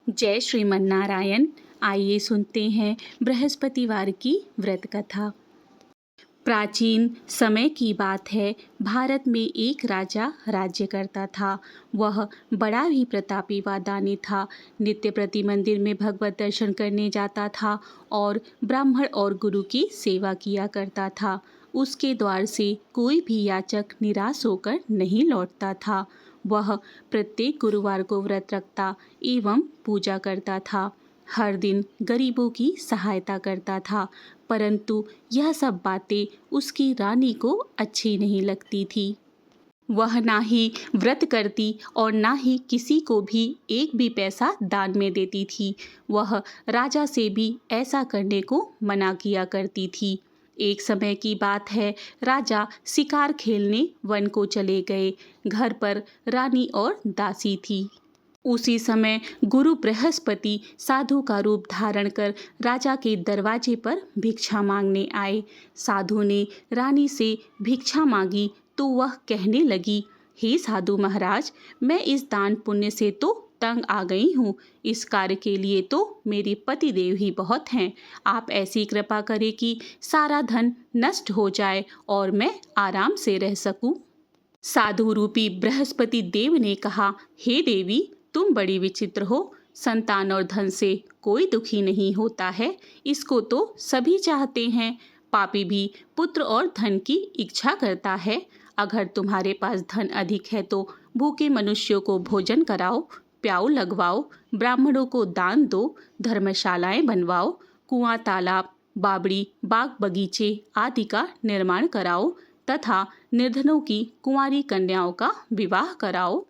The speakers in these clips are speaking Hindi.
जय श्रीमन नारायण। आइए सुनते हैं बृहस्पतिवार की व्रत कथा। प्राचीन समय की बात है। भारत में एक राजा राज्य करता था। वह बड़ा ही प्रतापी व दानी था। नित्य प्रति मंदिर में भगवत दर्शन करने जाता था और ब्राह्मण और गुरु की सेवा किया करता था। उसके द्वार से कोई भी याचक निराश होकर नहीं लौटता था। वह प्रत्येक गुरुवार को व्रत रखता एवं पूजा करता था। हर दिन गरीबों की सहायता करता था, परंतु यह सब बातें उसकी रानी को अच्छी नहीं लगती थी। वह ना ही व्रत करती और ना ही किसी को भी एक भी पैसा दान में देती थी। वह राजा से भी ऐसा करने को मना किया करती थी। एक समय की बात है, राजा शिकार खेलने वन को चले गए। घर पर रानी और दासी थी। उसी समय गुरु बृहस्पति साधु का रूप धारण कर राजा के दरवाजे पर भिक्षा मांगने आए। साधु ने रानी से भिक्षा मांगी तो वह कहने लगी, हे साधु महाराज, मैं इस दान पुण्य से तो तंग आ गई हूँ। इस कार्य के लिए तो मेरे पति देव ही बहुत हैं। आप ऐसी कृपा करें कि सारा धन नष्ट हो जाए और मैं आराम से रह सकूं। साधु रूपी बृहस्पति देव ने कहा, हे देवी, तुम बड़ी विचित्र हो। संतान और धन से कोई दुखी नहीं होता है, इसको तो सभी चाहते हैं। पापी भी पुत्र और धन की इच्छा करता है। अगर तुम्हारे पास धन अधिक है तो भूखे मनुष्यों को भोजन कराओ, प्याऊ लगवाओ, ब्राह्मणों को दान दो, धर्मशालाएं बनवाओ, कुआं, तालाब, बावड़ी, बाग बगीचे आदि का निर्माण कराओ तथा निर्धनों की कुंवारी कन्याओं का विवाह कराओ।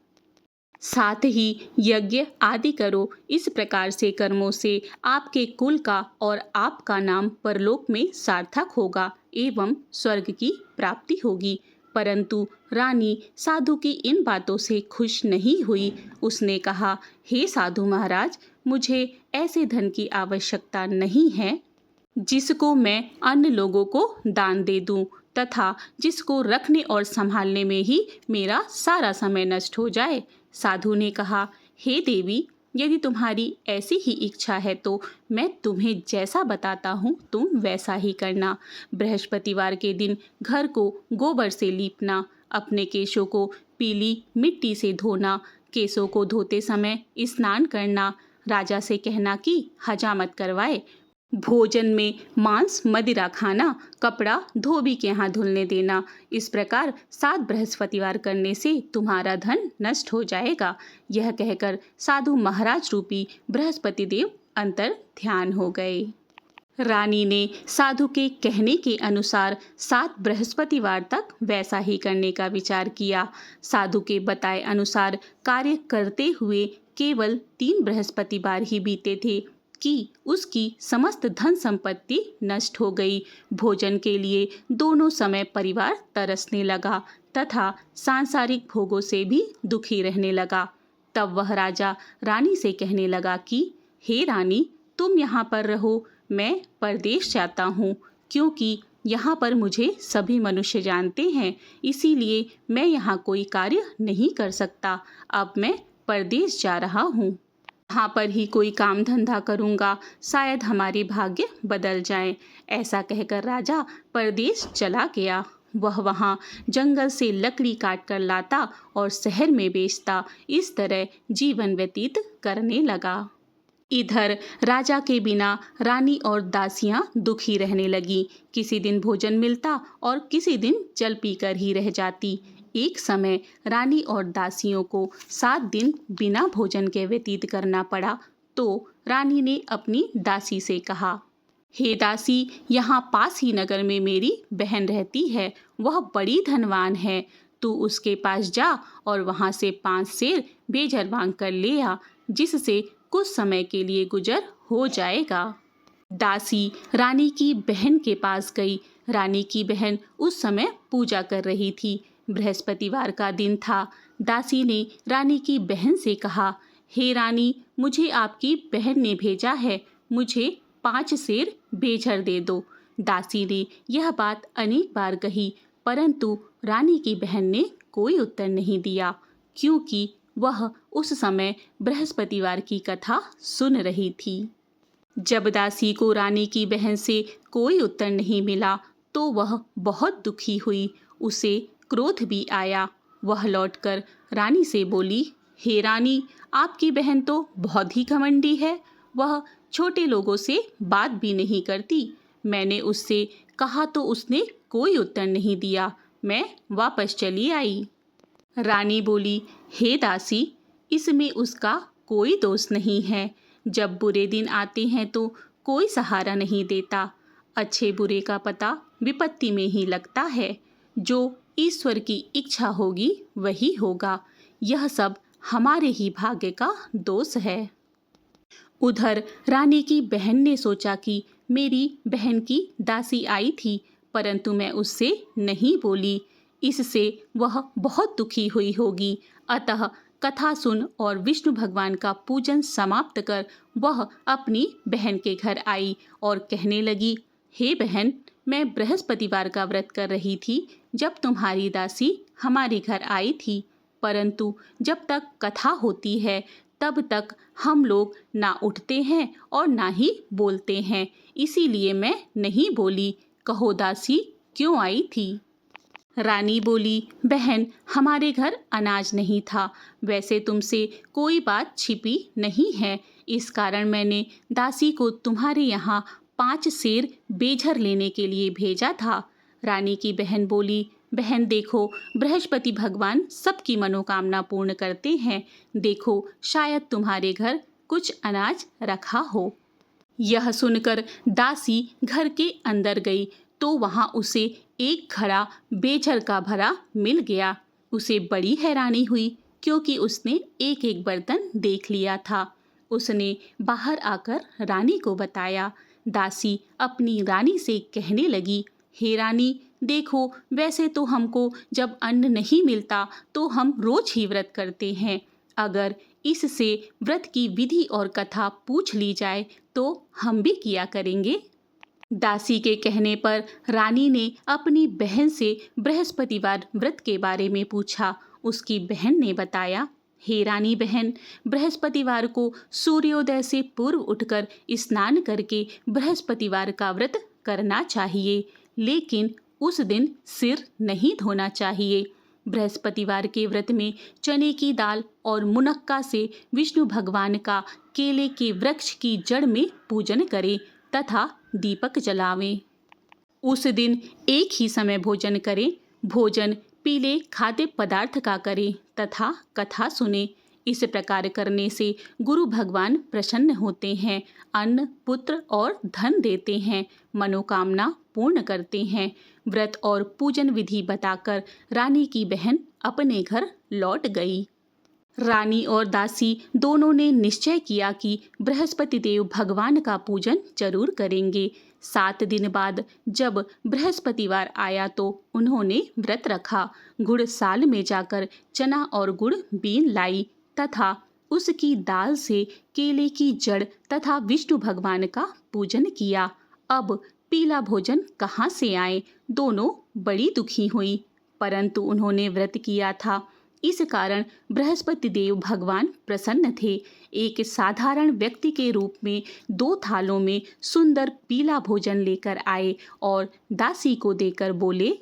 साथ ही यज्ञ आदि करो। इस प्रकार से कर्मों से आपके कुल का और आपका नाम परलोक में सार्थक होगा एवं स्वर्ग की प्राप्ति होगी। परंतु रानी साधु की इन बातों से खुश नहीं हुई। उसने कहा, हे साधु महाराज, मुझे ऐसे धन की आवश्यकता नहीं है जिसको मैं अन्य लोगों को दान दे दूं तथा जिसको रखने और संभालने में ही मेरा सारा समय नष्ट हो जाए। साधु ने कहा, हे देवी, यदि तुम्हारी ऐसी ही इच्छा है तो मैं तुम्हें जैसा बताता हूँ तुम वैसा ही करना। बृहस्पतिवार के दिन घर को गोबर से लीपना, अपने केशों को पीली मिट्टी से धोना, केशों को धोते समय स्नान करना, राजा से कहना कि हजामत करवाए, भोजन में मांस मदिरा खाना, कपड़ा धोबी के यहाँ धुलने देना। इस प्रकार 7 बृहस्पतिवार करने से तुम्हारा धन नष्ट हो जाएगा। यह कहकर साधु महाराज रूपी बृहस्पति देव अंतर ध्यान हो गए। रानी ने साधु के कहने के अनुसार 7 बृहस्पतिवार तक वैसा ही करने का विचार किया। साधु के बताए अनुसार कार्य करते हुए केवल 3 बृहस्पतिवार ही बीते थे कि उसकी समस्त धन संपत्ति नष्ट हो गई। भोजन के लिए दोनों समय परिवार तरसने लगा तथा सांसारिक भोगों से भी दुखी रहने लगा। तब वह राजा रानी से कहने लगा कि हे रानी, तुम यहाँ पर रहो, मैं परदेश जाता हूँ, क्योंकि यहाँ पर मुझे सभी मनुष्य जानते हैं, इसीलिए मैं यहाँ कोई कार्य नहीं कर सकता। अब मैं परदेश जा रहा हूँ। यहाँ पर ही कोई काम धंधा करूँगा, शायद हमारे भाग्य बदल जाएं। ऐसा कहकर राजा परदेश चला गया। वह वहाँ जंगल से लकड़ी काट कर लाता और शहर में बेचता। इस तरह जीवन व्यतीत करने लगा। इधर राजा के बिना रानी और दासियां दुखी रहने लगी। किसी दिन भोजन मिलता और किसी दिन जल पीकर ही रह जाती। एक समय रानी और दासियों को 7 दिन बिना भोजन के व्यतीत करना पड़ा तो रानी ने अपनी दासी से कहा, हे दासी, यहाँ पास ही नगर में मेरी बहन रहती है। वह बड़ी धनवान है। तू उसके पास जा और वहाँ से 5 सेर बेजर मांग कर ले आ, जिससे कुछ समय के लिए गुजर हो जाएगा। दासी रानी की बहन के पास गई। रानी की बहन उस समय पूजा कर रही थी। बृहस्पतिवार का दिन था। दासी ने रानी की बहन से कहा, हे रानी, मुझे आपकी बहन ने भेजा है, मुझे 5 सेर बेझर दे दो। दासी ने यह बात अनेक बार कही, परंतु रानी की बहन ने कोई उत्तर नहीं दिया, क्योंकि वह उस समय बृहस्पतिवार की कथा सुन रही थी। जब दासी को रानी की बहन से कोई उत्तर नहीं मिला तो वह बहुत दुखी हुई। उसे क्रोध भी आया। वह लौटकर रानी से बोली, हे रानी, आपकी बहन तो बहुत ही घमंडी है। वह छोटे लोगों से बात भी नहीं करती। मैंने उससे कहा तो उसने कोई उत्तर नहीं दिया। मैं वापस चली आई। रानी बोली, हे दासी, इसमें उसका कोई दोष नहीं है। जब बुरे दिन आते हैं तो कोई सहारा नहीं देता। अच्छे बुरे का पता विपत्ति में ही लगता है। जो ईश्वर की इच्छा होगी वही होगा। यह सब हमारे ही भाग्य का दोष है। उधर रानी की बहन ने सोचा कि मेरी बहन की दासी आई थी, परंतु मैं उससे नहीं बोली। इससे वह बहुत दुखी हुई होगी। अतः कथा सुन और विष्णु भगवान का पूजन समाप्त कर वह अपनी बहन के घर आई और कहने लगी, हे बहन, मैं बृहस्पतिवार का व्रत कर रही थी जब तुम्हारी दासी हमारे घर आई थी, परंतु जब तक कथा होती है तब तक हम लोग ना उठते हैं और ना ही बोलते हैं, इसीलिए मैं नहीं बोली। कहो दासी, क्यों आई थी? रानी बोली, बहन, हमारे घर अनाज नहीं था। वैसे तुमसे कोई बात छिपी नहीं है, इस कारण मैंने दासी को तुम्हारे यहाँ 5 सेर बेझर लेने के लिए भेजा था। रानी की बहन बोली, बहन देखो, बृहस्पति भगवान सबकी मनोकामना पूर्ण करते हैं। देखो, शायद तुम्हारे घर कुछ अनाज रखा हो। यह सुनकर दासी घर के अंदर गई तो वहां उसे एक घड़ा बेझर का भरा मिल गया। उसे बड़ी हैरानी हुई क्योंकि उसने एक एक बर्तन देख लिया था। उसने बाहर आकर रानी को बताया। दासी अपनी रानी से कहने लगी, हे रानी, देखो, वैसे तो हमको जब अन्न नहीं मिलता तो हम रोज ही व्रत करते हैं। अगर इससे व्रत की विधि और कथा पूछ ली जाए तो हम भी किया करेंगे। दासी के कहने पर रानी ने अपनी बहन से बृहस्पतिवार व्रत के बारे में पूछा। उसकी बहन ने बताया, हे रानी बहन, बृहस्पतिवार को सूर्योदय से पूर्व उठकर स्नान करके बृहस्पतिवार का व्रत करना चाहिए, लेकिन उस दिन सिर नहीं धोना चाहिए। बृहस्पतिवार के व्रत में चने की दाल और मुनक्का से विष्णु भगवान का केले के वृक्ष की जड़ में पूजन करें तथा दीपक जलावें। उस दिन एक ही समय भोजन करें। भोजन पीले खाद्य पदार्थ का करें तथा कथा सुने। इस प्रकार करने से गुरु भगवान प्रसन्न होते हैं, अन्न, पुत्र और धन देते हैं, मनोकामना पूर्ण करते हैं। व्रत और पूजन विधि बताकर रानी की बहन अपने घर लौट गई। रानी और दासी दोनों ने निश्चय किया कि बृहस्पति देव भगवान का पूजन जरूर करेंगे। 7 दिन बाद जब बृहस्पतिवार आया तो उन्होंने व्रत रखा। गुड़साल में जाकर चना और गुड़ बीन लाई तथा उसकी दाल से केले की जड़ तथा विष्णु भगवान का पूजन किया। अब पीला भोजन कहाँ से आए? दोनों बड़ी दुखी हुई, परंतु उन्होंने व्रत किया था, इस कारण बृहस्पति देव भगवान प्रसन्न थे। एक साधारण व्यक्ति के रूप में 2 थालों में सुंदर पीला भोजन लेकर आए और दासी को देकर बोले,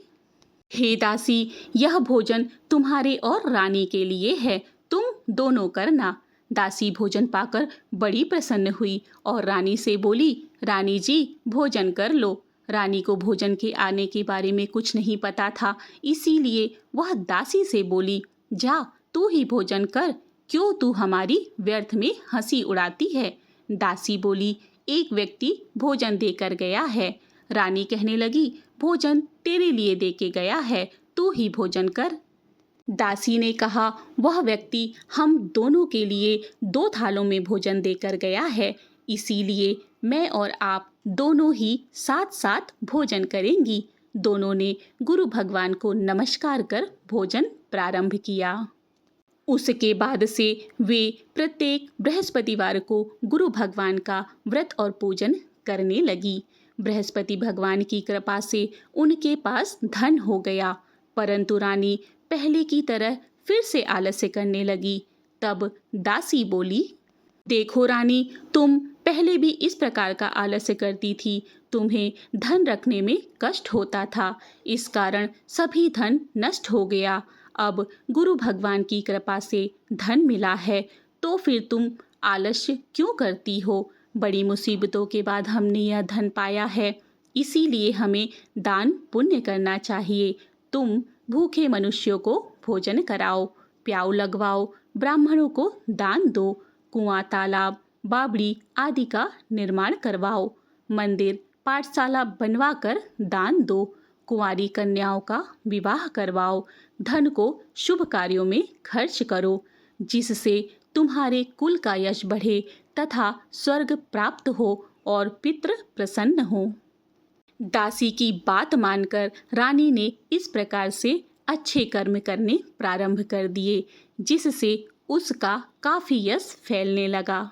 हे दासी, यह भोजन तुम्हारे और रानी के लिए है, तुम दोनों करना। दासी भोजन पाकर बड़ी प्रसन्न हुई और रानी से बोली, रानी जी, भोजन कर लो। रानी को भोजन के आने के बारे में कुछ नहीं पता था, इसीलिए वह दासी से बोली, जा, तू ही भोजन कर, क्यों तू हमारी व्यर्थ में हंसी उड़ाती है? दासी बोली, एक व्यक्ति भोजन देकर गया है। रानी कहने लगी, भोजन तेरे लिए देके गया है, तू ही भोजन कर। दासी ने कहा, वह व्यक्ति हम दोनों के लिए 2 थालों में भोजन देकर गया है, इसीलिए मैं और आप दोनों ही साथ साथ भोजन करेंगी। दोनों ने गुरु भगवान को नमस्कार कर भोजन प्रारंभ किया। उसके बाद से वे प्रत्येक बृहस्पतिवार को गुरु भगवान का व्रत और पूजन करने लगी। बृहस्पति भगवान की कृपा से उनके पास धन हो गया, परंतु रानी पहले की तरह फिर से आलस्य करने लगी। तब दासी बोली, देखो रानी, तुम पहले भी इस प्रकार का आलस्य करती थी। तुम्हें धन रखने में कष्ट होता था, इस कारण सभी धन नष्ट हो गया। अब गुरु भगवान की कृपा से धन मिला है, तो फिर तुम आलस्य क्यों करती हो? बड़ी मुसीबतों के बाद हमने यह धन पाया है, इसीलिए हमें दान पुण्य करना चाहिए। तुम भूखे मनुष्यों को भोजन कराओ, प्याऊ लगवाओ, ब्राह्मणों को दान दो, कुआं, तालाब, बावड़ी आदि का निर्माण करवाओ, मंदिर, पाठशाला बनवा कर दान दो, कुंवारी कन्याओं का विवाह करवाओ, धन को शुभ कार्यों में खर्च करो, जिससे तुम्हारे कुल का यश बढ़े तथा स्वर्ग प्राप्त हो और पितृ प्रसन्न हो। दासी की बात मानकर रानी ने इस प्रकार से अच्छे कर्म करने प्रारंभ कर दिए, जिससे उसका काफी यश फैलने लगा।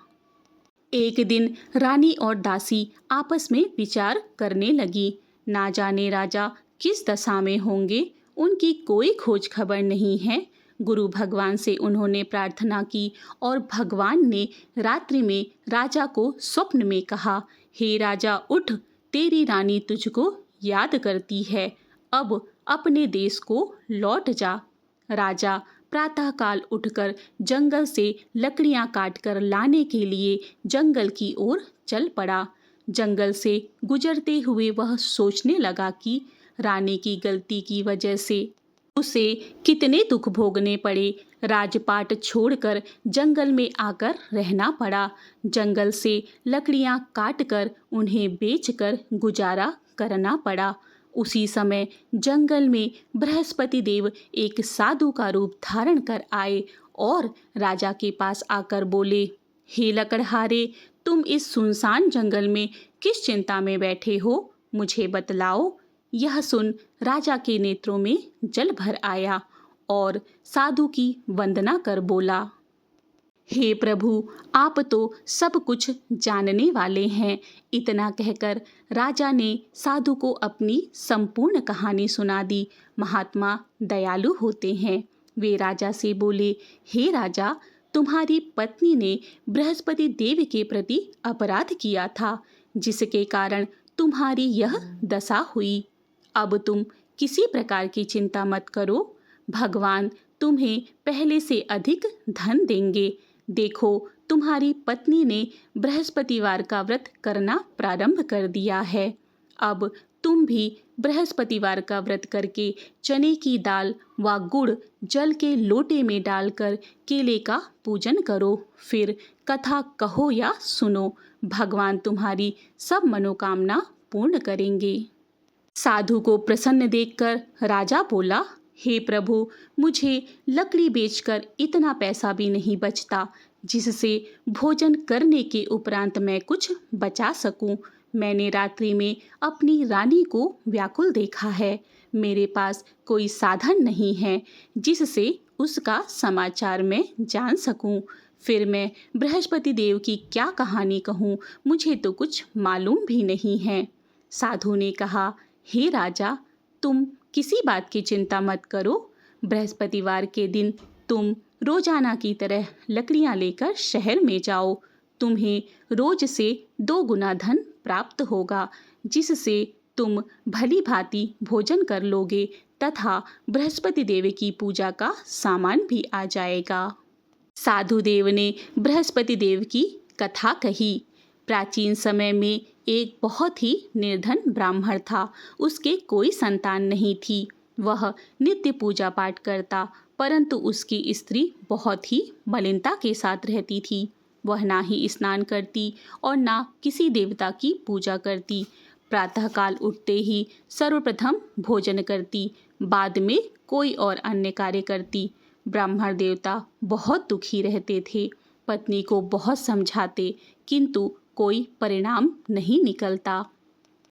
एक दिन रानी और दासी आपस में विचार करने लगी। ना जाने राजा किस दशा में होंगे, उनकी कोई खोज खबर नहीं है। गुरु भगवान से उन्होंने प्रार्थना की और भगवान ने रात्रि में राजा को स्वप्न में कहा, हे राजा उठ, तेरी रानी तुझको याद करती है, अब अपने देश को लौट जा। राजा प्रातःकाल उठकर जंगल से लकड़ियां काटकर लाने के लिए जंगल की ओर चल पड़ा। जंगल से गुजरते हुए वह सोचने लगा कि रानी की गलती की वजह से उसे कितने दुख भोगने पड़े। राजपाट छोड़कर जंगल में आकर रहना पड़ा। जंगल से लकड़ियां काटकर उन्हें बेचकर गुजारा करना पड़ा। उसी समय जंगल में बृहस्पति देव एक साधु का रूप धारण कर आए और राजा के पास आकर बोले, हे लकड़हारे, तुम इस सुनसान जंगल में किस चिंता में बैठे हो, मुझे बतलाओ। यह सुन राजा के नेत्रों में जल भर आया और साधु की वंदना कर बोला, हे प्रभु, आप तो सब कुछ जानने वाले हैं। इतना कहकर राजा ने साधु को अपनी संपूर्ण कहानी सुना दी। महात्मा दयालु होते हैं। वे राजा से बोले, हे राजा, तुम्हारी पत्नी ने बृहस्पति देव के प्रति अपराध किया था, जिसके कारण तुम्हारी यह दशा हुई। अब तुम किसी प्रकार की चिंता मत करो, भगवान तुम्हें पहले से अधिक धन देंगे। देखो, तुम्हारी पत्नी ने बृहस्पतिवार का व्रत करना प्रारंभ कर दिया है। अब तुम भी बृहस्पतिवार का व्रत करके चने की दाल व गुड़ जल के लोटे में डालकर केले का पूजन करो। फिर कथा कहो या सुनो, भगवान तुम्हारी सब मनोकामना पूर्ण करेंगे। साधु को प्रसन्न देखकर राजा बोला, हे प्रभु, मुझे लकड़ी बेचकर इतना पैसा भी नहीं बचता जिससे भोजन करने के उपरांत मैं कुछ बचा सकूं। मैंने रात्रि में अपनी रानी को व्याकुल देखा है। मेरे पास कोई साधन नहीं है जिससे उसका समाचार मैं जान सकूं। फिर मैं बृहस्पति देव की क्या कहानी कहूं, मुझे तो कुछ मालूम भी नहीं है। साधु ने कहा, हे राजा, तुम किसी बात की चिंता मत करो। बृहस्पतिवार के दिन तुम रोजाना की तरह लकड़ियां लेकर शहर में जाओ। तुम्हें रोज से 2 गुना धन प्राप्त होगा, जिससे तुम भली भांति भोजन कर लोगे तथा बृहस्पति देव की पूजा का सामान भी आ जाएगा। साधु देव ने बृहस्पति देव की कथा कही। प्राचीन समय में एक बहुत ही निर्धन ब्राह्मण था। उसके कोई संतान नहीं थी। वह नित्य पूजा पाठ करता, परंतु उसकी स्त्री बहुत ही मलिनता के साथ रहती थी। वह ना ही स्नान करती और ना किसी देवता की पूजा करती। प्रातःकाल उठते ही सर्वप्रथम भोजन करती, बाद में कोई और अन्य कार्य करती। ब्राह्मण देवता बहुत दुखी रहते थे। पत्नी को बहुत समझाते, किंतु कोई परिणाम नहीं निकलता।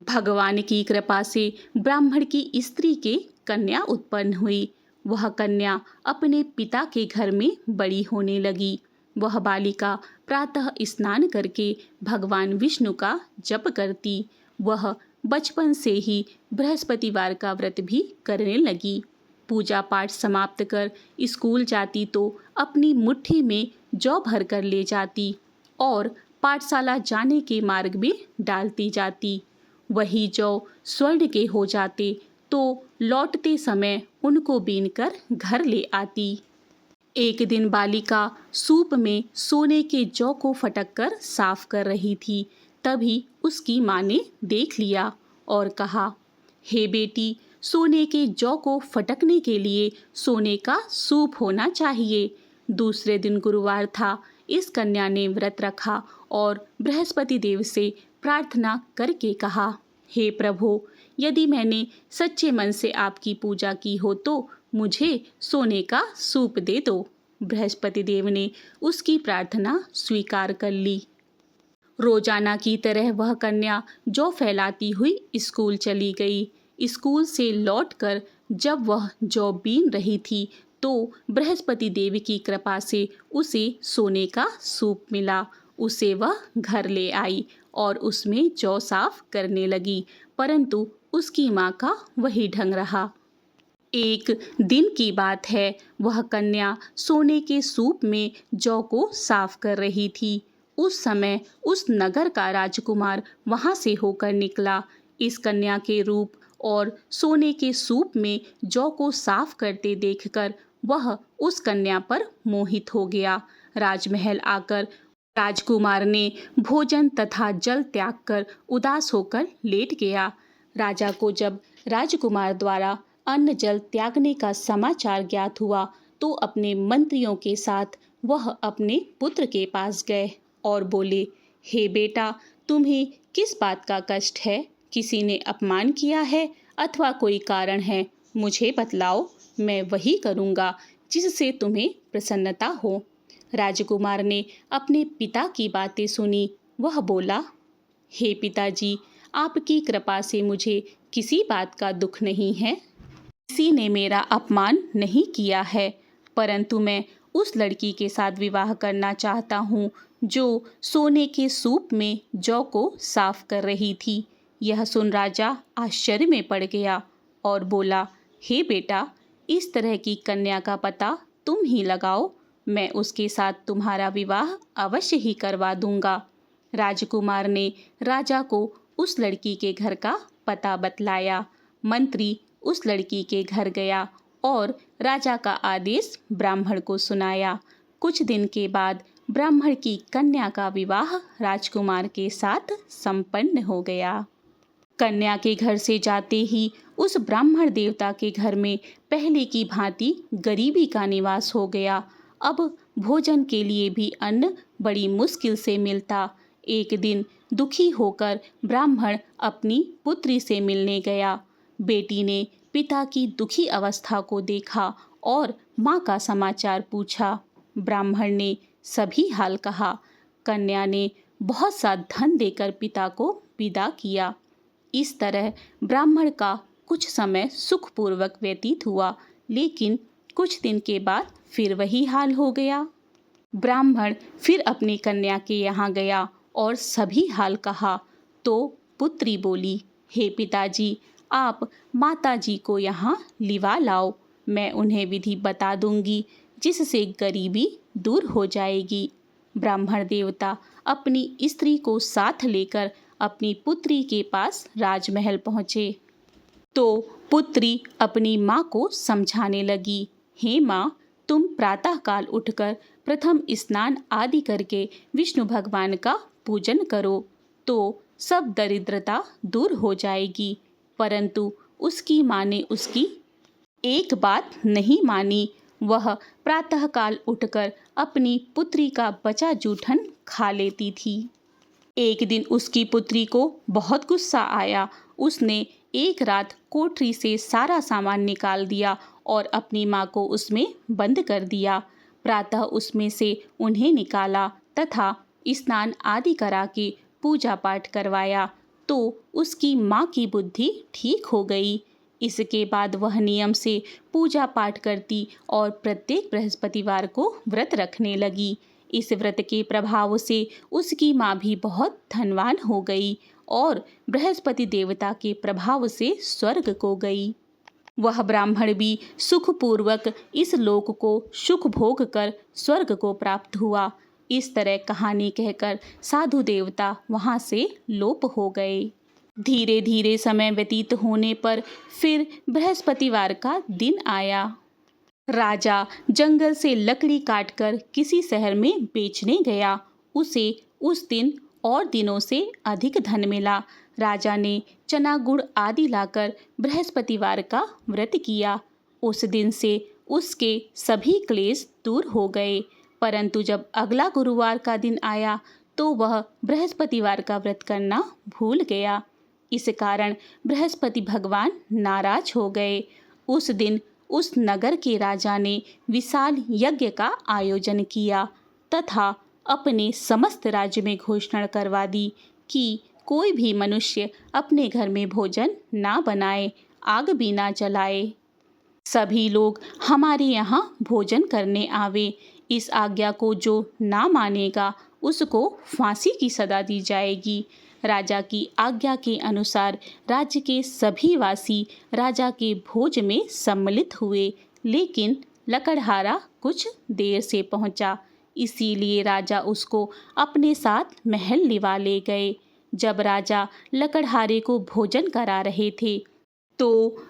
भगवान की कृपा से ब्राह्मण की स्त्री के कन्या उत्पन्न हुई। वह कन्या अपने पिता के घर में बड़ी होने लगी। वह बालिका प्रातः स्नान करके भगवान विष्णु का जप करती। वह बचपन से ही बृहस्पतिवार का व्रत भी करने लगी। पूजा पाठ समाप्त कर स्कूल जाती तो अपनी मुट्ठी में जौ भर कर ले जाती और पाठशाला जाने के मार्ग में डालती जाती। वही जौ स्वर्ण के हो जाते तो लौटते समय उनको बीनकर घर ले आती। एक दिन बालिका सूप में सोने के जौ को फटक कर साफ कर रही थी। तभी उसकी माँ ने देख लिया और कहा, हे बेटी, सोने के जौ को फटकने के लिए सोने का सूप होना चाहिए। दूसरे दिन गुरुवार था। इस कन्या ने व्रत रखा और बृहस्पति देव से प्रार्थना करके कहा, हे प्रभु, यदि मैंने सच्चे मन से आपकी पूजा की हो तो मुझे सोने का सूप दे दो। बृहस्पति देव ने उसकी प्रार्थना स्वीकार कर ली। रोजाना की तरह वह कन्या जौ फैलाती हुई स्कूल चली गई। स्कूल से लौटकर जब वह जौ बीन रही थी तो बृहस्पति देव की कृपा से उसे सोने का सूप मिला। उसे वह घर ले आई और उसमें जौ साफ करने लगी, परंतु उसकी माँ का वही ढंग रहा। एक दिन की बात है, वह कन्या सोने के सूप में जौ को साफ कर रही थी। उस समय उस नगर का राजकुमार वहां से होकर निकला। इस कन्या के रूप और सोने के सूप में जौ को साफ करते देखकर वह उस कन्या पर मोहित हो गया। राजमहल आकर राजकुमार ने भोजन तथा जल त्याग कर उदास होकर लेट गया। राजा को जब राजकुमार द्वारा अन्न जल त्यागने का समाचार ज्ञात हुआ तो अपने मंत्रियों के साथ वह अपने पुत्र के पास गए और बोले, हे बेटा, तुम्हें किस बात का कष्ट है? किसी ने अपमान किया है अथवा कोई कारण है? मुझे बतलाओ, मैं वही करूँगा जिससे तुम्हें प्रसन्नता हो। राजकुमार ने अपने पिता की बातें सुनी। वह बोला, हे पिताजी, आपकी कृपा से मुझे किसी बात का दुख नहीं है। किसी ने मेरा अपमान नहीं किया है, परंतु मैं उस लड़की के साथ विवाह करना चाहता हूँ जो सोने के सूप में जौ को साफ कर रही थी। यह सुन राजा आश्चर्य में पड़ गया और बोला, हे बेटा, इस तरह की कन्या का पता तुम ही लगाओ, मैं उसके साथ तुम्हारा विवाह अवश्य ही करवा दूंगा। राजकुमार ने राजा को उस लड़की के घर का पता बतलाया। मंत्री उस लड़की के घर गया और राजा का आदेश ब्राह्मण को सुनाया। कुछ दिन के बाद ब्राह्मण की कन्या का विवाह राजकुमार के साथ संपन्न हो गया। कन्या के घर से जाते ही उस ब्राह्मण देवता के घर में पहले की भांति गरीबी का निवास हो गया। अब भोजन के लिए भी अन्न बड़ी मुश्किल से मिलता। एक दिन दुखी होकर ब्राह्मण अपनी पुत्री से मिलने गया। बेटी ने पिता की दुखी अवस्था को देखा और माँ का समाचार पूछा। ब्राह्मण ने सभी हाल कहा। कन्या ने बहुत सा धन देकर पिता को विदा किया। इस तरह ब्राह्मण का कुछ समय सुखपूर्वक व्यतीत हुआ, लेकिन कुछ दिन के बाद फिर वही हाल हो गया। ब्राह्मण फिर अपनी कन्या के यहाँ गया और सभी हाल कहा तो पुत्री बोली, हे पिताजी, आप माताजी को यहाँ लिवा लाओ, मैं उन्हें विधि बता दूंगी जिससे गरीबी दूर हो जाएगी। ब्राह्मण देवता अपनी स्त्री को साथ लेकर अपनी पुत्री के पास राजमहल पहुँचे तो पुत्री अपनी माँ को समझाने लगी, हे माँ, तुम प्रातःकाल उठकर प्रथम स्नान आदि करके विष्णु भगवान का पूजन करो तो सब दरिद्रता दूर हो जाएगी। परंतु उसकी माँ ने उसकी एक बात नहीं मानी। वह प्रातःकाल उठकर अपनी पुत्री का बचा जूठन खा लेती थी। एक दिन उसकी पुत्री को बहुत गुस्सा आया। उसने एक रात कोठरी से सारा सामान निकाल दिया और अपनी माँ को उसमें बंद कर दिया। प्रातः उसमें से उन्हें निकाला तथा स्नान आदि करा के पूजा पाठ करवाया तो उसकी माँ की बुद्धि ठीक हो गई। इसके बाद वह नियम से पूजा पाठ करती और प्रत्येक बृहस्पतिवार को व्रत रखने लगी। इस व्रत के प्रभाव से उसकी माँ भी बहुत धनवान हो गई और बृहस्पति देवता के प्रभाव से स्वर्ग को गई। वह ब्राह्मण भी सुखपूर्वक इस लोक को सुख भोग कर स्वर्ग को प्राप्त हुआ। इस तरह कहानी कहकर साधु देवता वहाँ से लोप हो गए। धीरे धीरे समय व्यतीत होने पर फिर बृहस्पतिवार का दिन आया। राजा जंगल से लकड़ी काटकर किसी शहर में बेचने गया। उसे उस दिन और दिनों से अधिक धन मिला। राजा ने चना गुड़ आदि लाकर बृहस्पतिवार का व्रत किया। उस दिन से उसके सभी क्लेश दूर हो गए। परंतु जब अगला गुरुवार का दिन आया तो वह बृहस्पतिवार का व्रत करना भूल गया। इस कारण बृहस्पति भगवान नाराज हो गए। उस दिन उस नगर के राजा ने विशाल यज्ञ का आयोजन किया तथा अपने समस्त राज्य में घोषणा करवा दी कि कोई भी मनुष्य अपने घर में भोजन ना बनाए, आग भी ना जलाए। सभी लोग हमारे यहाँ भोजन करने आवे। इस आज्ञा को जो ना मानेगा उसको फांसी की सजा दी जाएगी। राजा की आज्ञा के अनुसार राज्य के सभी वासी राजा के भोज में सम्मिलित हुए, लेकिन लकड़हारा कुछ देर से पहुंचा, इसीलिए राजा उसको अपने साथ महल लिवा ले गए। जब राजा लकड़हारे को भोजन करा रहे थे तो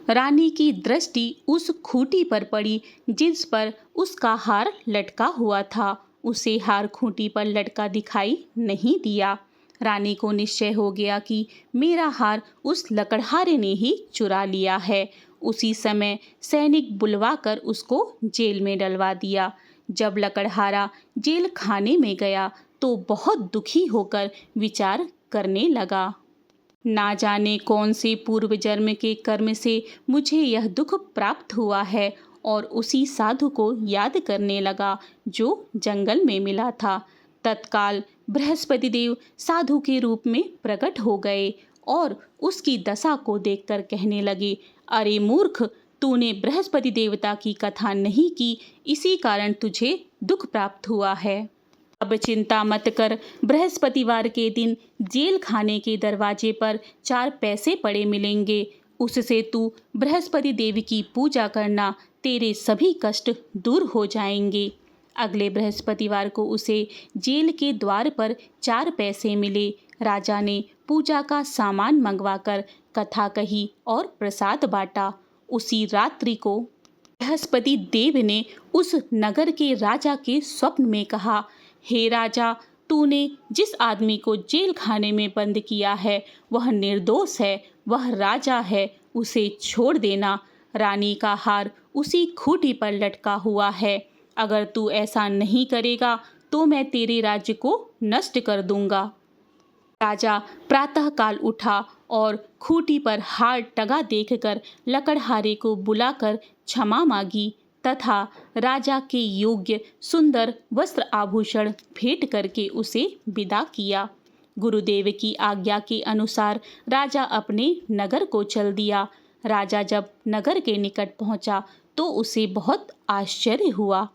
रानी की दृष्टि उस खूंटी पर पड़ी जिस पर उसका हार लटका हुआ था। उसे हार खूंटी पर लटका दिखाई नहीं दिया। रानी को निश्चय हो गया कि मेरा हार उस लकड़हारे ने ही चुरा लिया है। उसी समय सैनिक बुलवाकर उसको जेल में डलवा दिया। जब लकड़हारा जेल खाने में गया तो बहुत दुखी होकर विचार करने लगा। ना जाने कौन से पूर्व जन्म के कर्म से मुझे यह दुख प्राप्त हुआ है, और उसी साधु को याद करने लगा जो जंगल में मिला था। तत्काल बृहस्पति देव साधु के रूप में प्रकट हो गए और उसकी दशा को देखकर कहने लगे, अरे मूर्ख, तूने बृहस्पति देवता की कथा नहीं की, इसी कारण तुझे दुख प्राप्त हुआ है। अब चिंता मत कर। बृहस्पतिवार के दिन जेल खाने के दरवाजे पर 4 पैसे पड़े मिलेंगे। उससे तू बृहस्पति देव की पूजा करना, तेरे सभी कष्ट दूर हो जाएंगे। अगले बृहस्पतिवार को उसे जेल के द्वार पर 4 पैसे मिले। राजा ने पूजा का सामान मंगवाकर कथा कही और प्रसाद बांटा। उसी रात्रि को बृहस्पति देव ने उस नगर के राजा के स्वप्न में कहा, हे राजा, तूने जिस आदमी को जेल खाने में बंद किया है वह निर्दोष है, वह राजा है, उसे छोड़ देना। रानी का हार उसी खूंटी पर लटका हुआ है। अगर तू ऐसा नहीं करेगा तो मैं तेरे राज्य को नष्ट कर दूंगा। राजा प्रातःकाल उठा और खूंटी पर हार टंगा देखकर लकड़हारे को बुलाकर क्षमा मांगी तथा राजा के योग्य सुंदर वस्त्र आभूषण भेंट करके उसे विदा किया। गुरुदेव की आज्ञा के अनुसार राजा अपने नगर को चल दिया। राजा जब नगर के निकट पहुंचा तो उसे बहुत आश्चर्य हुआ।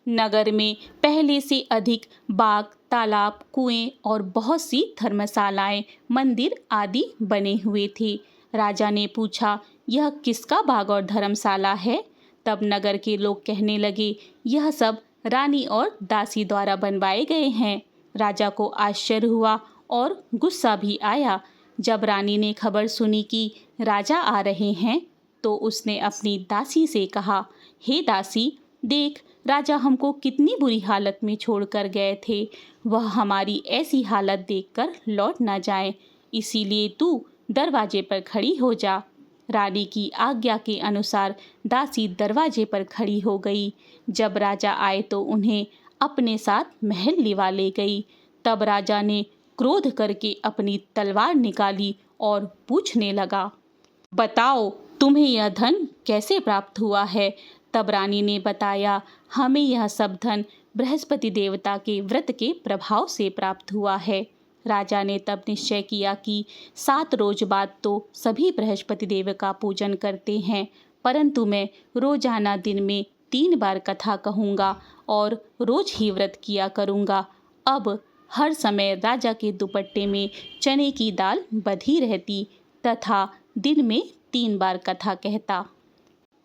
नगर में पहले से अधिक बाग, तालाब, कुएं और बहुत सी धर्मशालाएं, मंदिर आदि बने हुए थे। राजा ने पूछा, यह किसका बाग और धर्मशाला है? तब नगर के लोग कहने लगे, यह सब रानी और दासी द्वारा बनवाए गए हैं। राजा को आश्चर्य हुआ और गुस्सा भी आया। जब रानी ने खबर सुनी कि राजा आ रहे हैं तो उसने अपनी दासी से कहा, हे दासी, देख, राजा हमको कितनी बुरी हालत में छोड़कर गए थे। वह हमारी ऐसी हालत देखकर लौट ना जाए, इसीलिए तू दरवाजे पर खड़ी हो जा। रानी की आज्ञा के अनुसार दासी दरवाजे पर खड़ी हो गई। जब राजा आए तो उन्हें अपने साथ महल लिवा ले गई। तब राजा ने क्रोध करके अपनी तलवार निकाली और पूछने लगा, बताओ, तुम्हें यह धन कैसे प्राप्त हुआ है? तब रानी ने बताया, हमें यह सब धन बृहस्पति देवता के व्रत के प्रभाव से प्राप्त हुआ है। राजा ने तब निश्चय किया कि 7 रोज बाद तो सभी बृहस्पति देव का पूजन करते हैं, परंतु मैं रोजाना दिन में 3 बार कथा कहूँगा और रोज ही व्रत किया करूँगा। अब हर समय राजा के दुपट्टे में चने की दाल बधी रहती तथा दिन में 3 बार कथा कहता।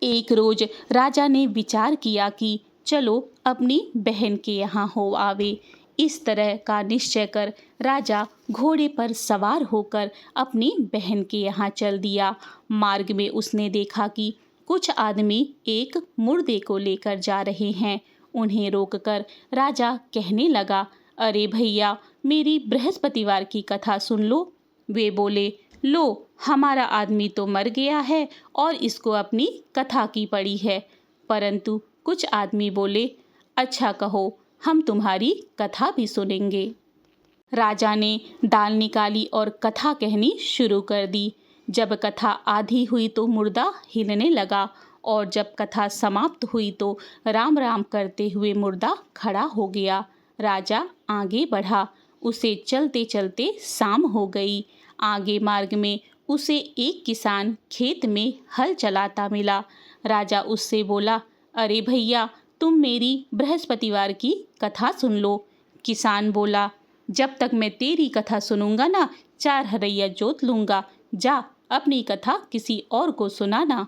एक रोज राजा ने विचार किया कि चलो अपनी बहन के यहाँ हो आवे। इस तरह का निश्चय कर राजा घोड़े पर सवार होकर अपनी बहन के यहाँ चल दिया। मार्ग में उसने देखा कि कुछ आदमी एक मुर्दे को लेकर जा रहे हैं। उन्हें रोककर राजा कहने लगा, अरे भैया, मेरी बृहस्पतिवार की कथा सुन लो। वे बोले, लो, हमारा आदमी तो मर गया है और इसको अपनी कथा की पड़ी है। परंतु कुछ आदमी बोले, अच्छा कहो, हम तुम्हारी कथा भी सुनेंगे। राजा ने दाल निकाली और कथा कहनी शुरू कर दी। जब कथा आधी हुई तो मुर्दा हिलने लगा और जब कथा समाप्त हुई तो राम राम करते हुए मुर्दा खड़ा हो गया। राजा आगे बढ़ा। उसे चलते चलते शाम हो गई। आगे मार्ग में उसे एक किसान खेत में हल चलाता मिला। राजा उससे बोला, अरे भैया, तुम मेरी बृहस्पतिवार की कथा सुन लो। किसान बोला, जब तक मैं तेरी कथा सुनूंगा ना, 4 हरैया जोत लूंगा। जा, अपनी कथा किसी और को सुनाना।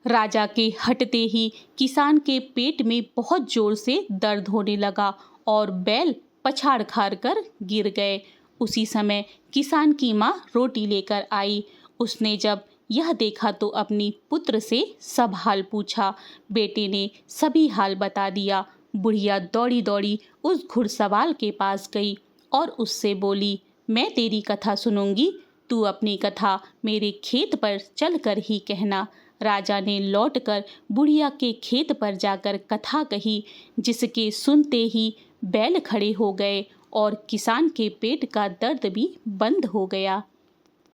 राजा के हटते ही किसान के पेट में बहुत जोर से दर्द होने लगा और बैल पछाड़ खार कर गिर गए। उसी समय किसान की माँ रोटी लेकर आई। उसने जब यह देखा तो अपनी पुत्र से सब हाल पूछा। बेटे ने सभी हाल बता दिया। बुढ़िया दौड़ी दौड़ी उस घुड़सवार के पास गई और उससे बोली, मैं तेरी कथा सुनूंगी, तू अपनी कथा मेरे खेत पर चलकर ही कहना। राजा ने लौटकर बुढ़िया के खेत पर जाकर कथा कही, जिसके सुनते ही बैल खड़े हो गए और किसान के पेट का दर्द भी बंद हो गया।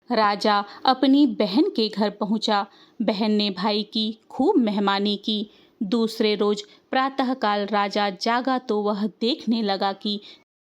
राजा अपनी बहन के घर पहुंचा। बहन ने भाई की खूब मेहमानी की। दूसरे रोज प्रातःकाल राजा जागा तो वह देखने लगा कि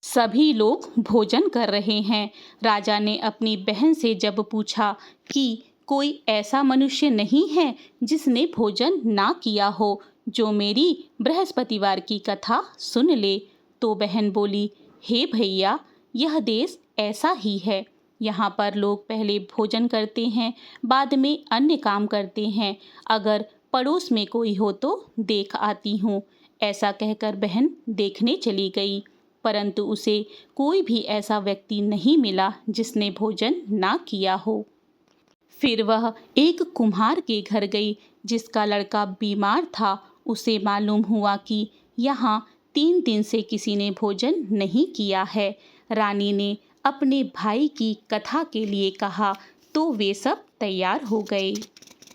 सभी लोग भोजन कर रहे हैं। राजा ने अपनी बहन से जब पूछा कि कोई ऐसा मनुष्य नहीं है जिसने भोजन ना किया हो, जो मेरी बृहस्पतिवार की कथा सुन ले, तो बहन बोली, हे भैया, यह देश ऐसा ही है। यहाँ पर लोग पहले भोजन करते हैं, बाद में अन्य काम करते हैं। अगर पड़ोस में कोई हो तो देख आती हूँ। ऐसा कहकर बहन देखने चली गई, परंतु उसे कोई भी ऐसा व्यक्ति नहीं मिला जिसने भोजन ना किया हो। फिर वह एक कुम्हार के घर गई, जिसका लड़का बीमार था। उसे मालूम हुआ कि यहाँ 3 दिन से किसी ने भोजन नहीं किया है। रानी ने अपने भाई की कथा के लिए कहा तो वे सब तैयार हो गए।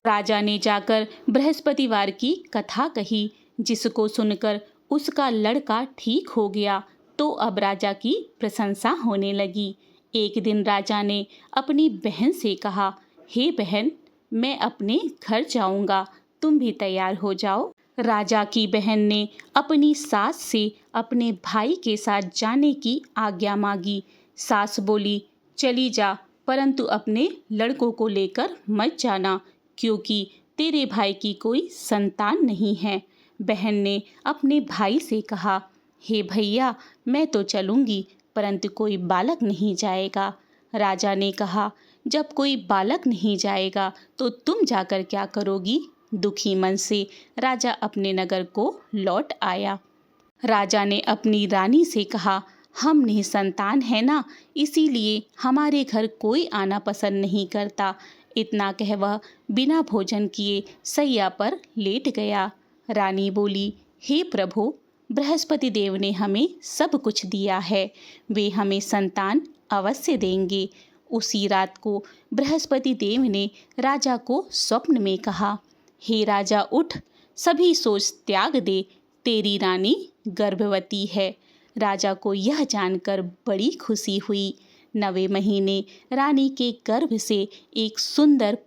राजा ने जाकर बृहस्पतिवार की कथा कही, जिसको सुनकर उसका लड़का ठीक हो गया। तो अब राजा की प्रशंसा होने लगी। एक दिन राजा ने अपनी बहन से कहा, हे बहन, मैं अपने घर जाऊंगा, तुम भी तैयार हो जाओ। राजा की बहन ने अपनी सास से अपने भाई के साथ जाने की आज्ञा मांगी। सास बोली, चली जा, परंतु अपने लड़कों को लेकर मत जाना, क्योंकि तेरे भाई की कोई संतान नहीं है। बहन ने अपने भाई से कहा, हे भैया, मैं तो चलूंगी, परंतु कोई बालक नहीं जाएगा। राजा ने कहा, जब कोई बालक नहीं जाएगा तो तुम जाकर क्या करोगी? दुखी मन से राजा अपने नगर को लौट आया। राजा ने अपनी रानी से कहा, हम निसंतान है ना, इसीलिए हमारे घर कोई आना पसंद नहीं करता। इतना कह वह बिना भोजन किए सैया पर लेट गया। रानी बोली, हे प्रभु, बृहस्पति देव ने हमें सब कुछ दिया है, वे हमें संतान अवश्य देंगे। उसी रात को बृहस्पति देव ने राजा को स्वप्न में कहा, हे राजा, उठ, सभी सोच त्याग दे, तेरी रानी गर्भवती है। राजा को यह जानकर बड़ी खुशी हुई। 9वें महीने रानी के गर्भ से एक सुंदर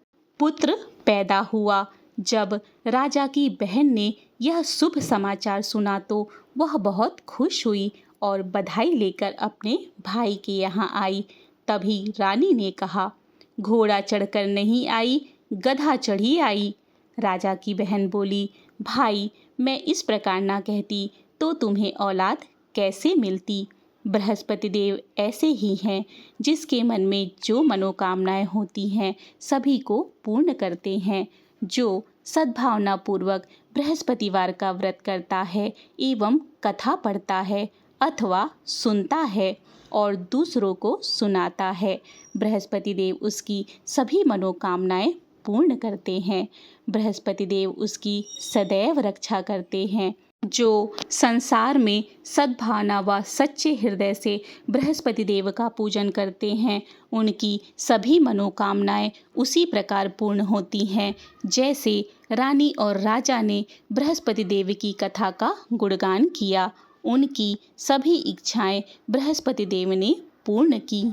पुत्र पैदा हुआ। जब राजा की बहन ने यह शुभ समाचार सुना तो वह बहुत खुश हुई और बधाई लेकर अपने भाई के यहाँ आई। तभी रानी ने कहा, घोड़ा चढ़कर नहीं आई, गधा चढ़ी आई। राजा की बहन बोली, भाई, मैं इस प्रकार ना कहती तो तुम्हें औलाद कैसे मिलती? बृहस्पति देव ऐसे ही हैं, जिसके मन में जो मनोकामनाएं होती हैं सभी को पूर्ण करते हैं। जो सद्भावना पूर्वक बृहस्पतिवार का व्रत करता है एवं कथा पढ़ता है अथवा सुनता है और दूसरों को सुनाता है, बृहस्पति देव उसकी सभी मनोकामनाएं पूर्ण करते हैं। बृहस्पति देव उसकी सदैव रक्षा करते हैं। जो संसार में सद्भावना व सच्चे हृदय से बृहस्पति देव का पूजन करते हैं, उनकी सभी मनोकामनाएं उसी प्रकार पूर्ण होती हैं जैसे रानी और राजा ने बृहस्पति देव की कथा का गुणगान किया। उनकी सभी इच्छाएं बृहस्पति देव ने पूर्ण की।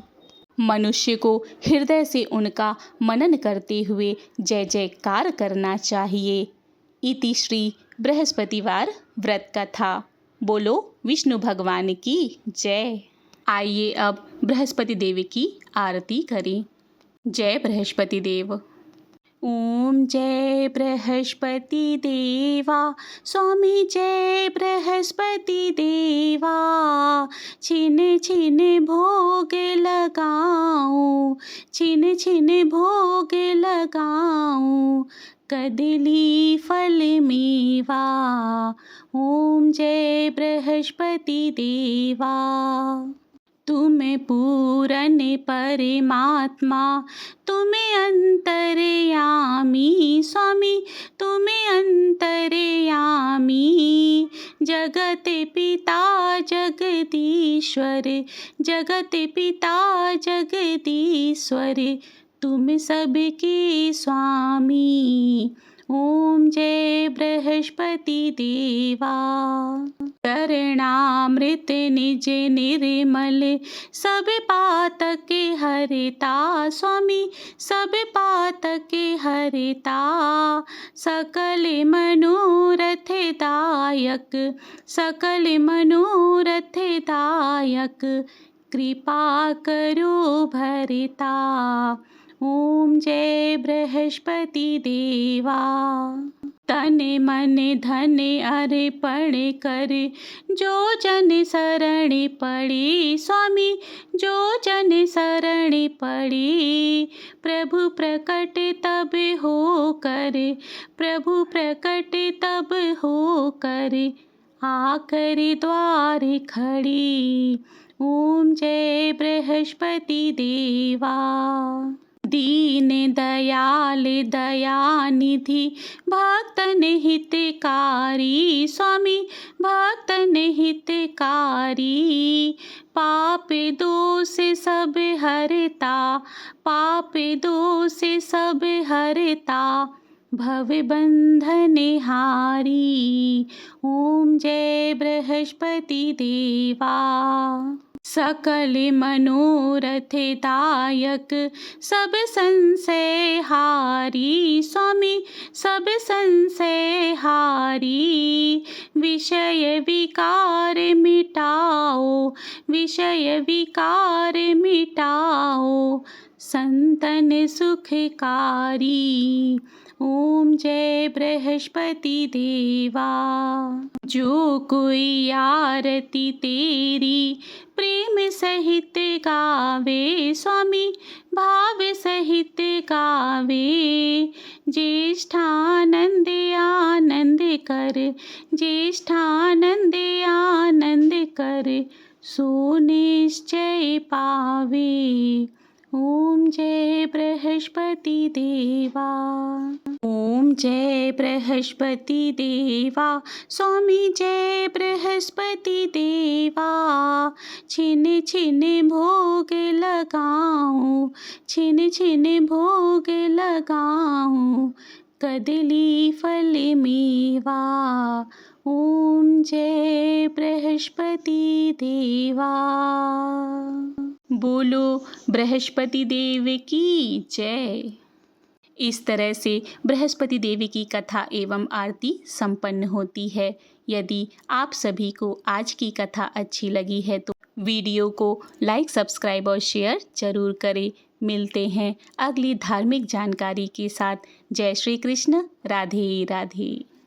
मनुष्य को हृदय से उनका मनन करते हुए जय जयकार करना चाहिए। इति श्री बृहस्पतिवार व्रत कथा। बोलो विष्णु भगवान की जय। आइए अब बृहस्पति देव की आरती करें। जय बृहस्पति देव। ओम जय बृहस्पति देवा, स्वामी जय बृहस्पति देवा। छिन छिन भोग लगाऊं, छिन छिन भोग लगाऊं, कदली फल मेवा। ओम जय बृहस्पति देवा। तुम पूरन परमात्मा, तुम अंतर्यामी, स्वामी तुम अंतर्यामी। जगत पिता जगदीश्वर, जगत पिता जगदीश्वर, तुम सबके स्वामी। ओम जय बृहस्पति देवा। करणामृत निज निर्मल, सब पातक हरता, स्वामी सब पातक हरता। सकल मनोरथ दायक, सकल मनोरथ दायक, कृपा करो भरता। ओम जय बृहस्पति देवा। तन मन धन अर्पण कर, जो जन शरण पड़े, स्वामी जो जन शरण पड़े। प्रभु प्रकट तब हो कर, प्रभु प्रकट तब हो कर, आकर द्वार खड़ी। ओम जय बृहस्पति देवा। दीन दयाल दयानिधि, भक्तन हितकारी, स्वामी भक्तन हितकारी। पाप दोष सब हरता, पाप दोष सब हरता, भव बंधन हारी। ओम जय बृहस्पति देवा। सकल मनोरथ दायक, सब संशय हारी, स्वामी सब संशय हारी। विषय विकार मिटाओ, विषय विकार मिटाओ, संतन सुखकारी। ओम जय बृहस्पति देवा। जो कोई आरती तेरी प्रेम सहित गावे, स्वामी भाव सहित गावे। ज्येष्ठानंद आनंद कर, ज्येष्ठानंद आनंद कर, सो निश्चय पावे। ओम जय बृहस्पति देवा। ओम जय बृहस्पति देवा, स्वामी जय बृहस्पति देवा। छिन छिन भोग लगाऊं, छिन छिन भोग लगाऊं, कदली फल मेवा। ओम जय बृहस्पति देवा। बोलो बृहस्पति देव की जय। इस तरह से बृहस्पति देवी की कथा एवं आरती संपन्न होती है। यदि आप सभी को आज की कथा अच्छी लगी है तो वीडियो को लाइक, सब्सक्राइब और शेयर जरूर करें। मिलते हैं अगली धार्मिक जानकारी के साथ। जय श्री कृष्ण। राधे राधे।